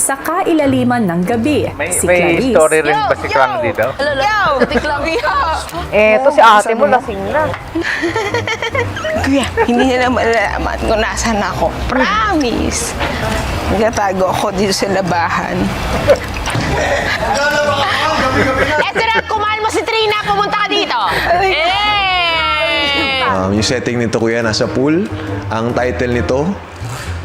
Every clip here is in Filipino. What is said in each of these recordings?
Sa kailaliman ng gabi, si May Clarice story rin ba si Krang dito? Ito si ate mo, lasing na. Kuya, hindi nila malalaman kung nasan ako. Promise! Nagtatago ako dito sa labahan. Eto na, kumain mo si Trina, pumunta ka dito. Yung setting nito kuya, nasa pool. Ang title nito,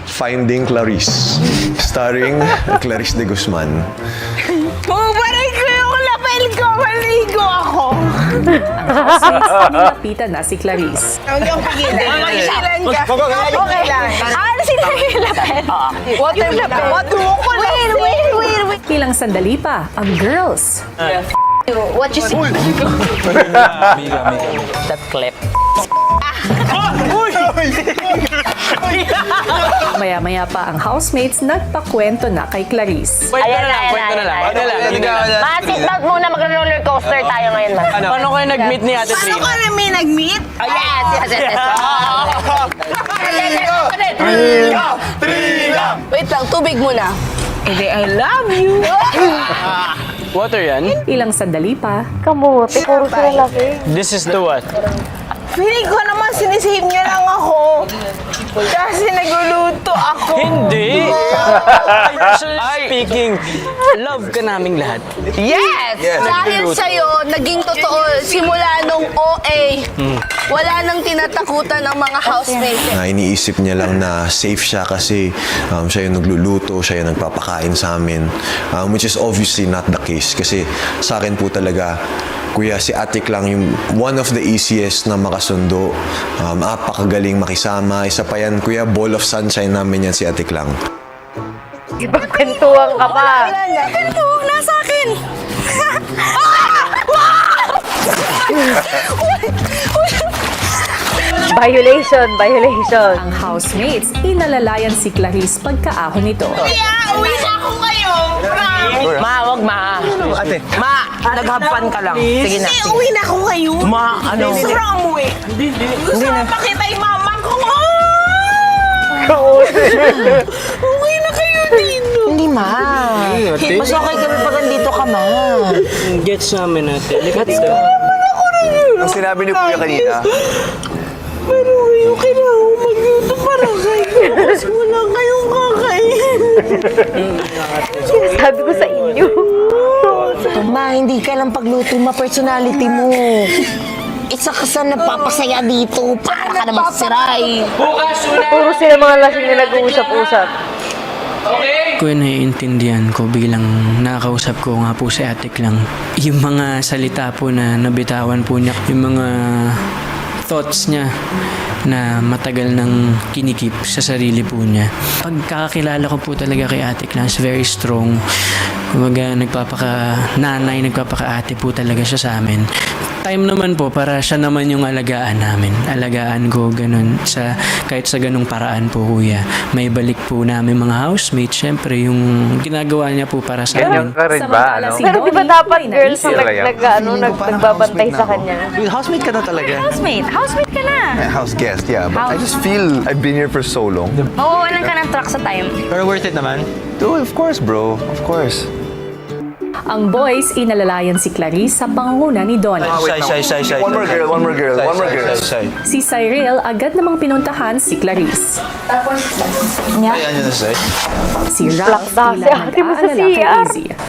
Finding Clarice. Starring Clarice de Guzman. Pumaparay ko yung lapel ko! Maligo ako! nilapitan na si Clarice. Huwag yung pagilan. Pagilan ka. Okay lang. Ano sila yung lapel? Water lapel. Water ko lang. Wait. Ilang sandali pa, ang girls. What you see? That clip. Maya-maya pa ang housemates nagpakwento na kay Clarice. Ayan na. Ma, seatbelt muna, mag-roller coaster tayo ngayon, ma. Paano kayo nag-meet ni Ate Paano Trina? ka namin nag-meet? Yes. Wait lang, tubig muna. Hindi, I love you. Water yan? Ilang sandali pa, Kamuti, puro sila laki. This is the what? Feeling ko naman sinisihip niya lang ako. Kasi nagluluto ako. Hindi! Actually speaking, love ka naming lahat. Yes! Dahil sa'yo, naging totoo simula nung OA. Wala nang tinatakutan ng mga housemates. Na iniisip niya lang na safe siya kasi siya yung nagluluto, siya yung nagpapakain sa amin. Which is obviously not the case. Kasi sa akin po talaga, kuya, si Atik lang yung one of the easiest na makasundo. Apakagaling makisama. Isa pa yan, kuya, ball of sunshine namin yan si Atik lang. Ibang kwentuhan ka pa. Ito, nasa akin! Violation. ang housemates inalalayan si Clarice pagkaahon nito. Kaya, uwi na ako ngayon. Ma, wag ma. Ate. Ma, nag-have-fun ka lang. Sige na. Hindi, uwi na ako ngayon. Ma, ano? Gusto ko umuwi. Gusto ko pakita yung mama ko. Uwi na kayo dito. Hindi, ma. Mas okay kami pag nandito ka, ma. Gets namin natin. Lipat dito. Ang sinabi ni Kuya kanina, Pero ngayon kailangan ko magluto para kayo. Kasi wala kayong kakain. Sabi ko sa inyo. Ma, hindi ka lang pagluto, ma, personality mo. Isa ka sa nagpapasaya dito. Para ka naman siray. Puro sila mga lasing na nag-uusap-usap. Kuya, naiintindihan ko bilang nakakausap ko nga po si Atik lang. Yung mga salita po na nabitawan po niya, yung mga thoughts niya na matagal nang kinikip sa sarili po niya. Pagkakakilala ko po talaga kay Atik lang, is very strong. Kumbaga, nagpapaka-nanay, nagpapaka-ate po talaga siya sa amin. Time naman po para siya naman yung alagaan namin. Alagaan ko ganun kahit sa ganung paraan po, kuya. May balik po namin mga housemates. Siyempre, yung ginagawa niya po para sa ganyan amin. ka rin ba? Ano? si Pero di ba Donnie dapat may girls naisip. ang nagbabantay sa kanya? Housemate ka na talaga. Housemate ka na. House guest, yeah. But I just feel I've been here for so long. Mauunan ka ng truck sa time. Pero worth it naman. Dude, of course, bro. Of course. Ang boys inalalayan si Clarice sa pangunguna ni Donnie. One more girl. Si Cyril agad namang pinuntahan si Clarice. Ayan yun na, say. Si Ralph Lakda si tila ate mo sa nag-aalala kay CR. Izzy.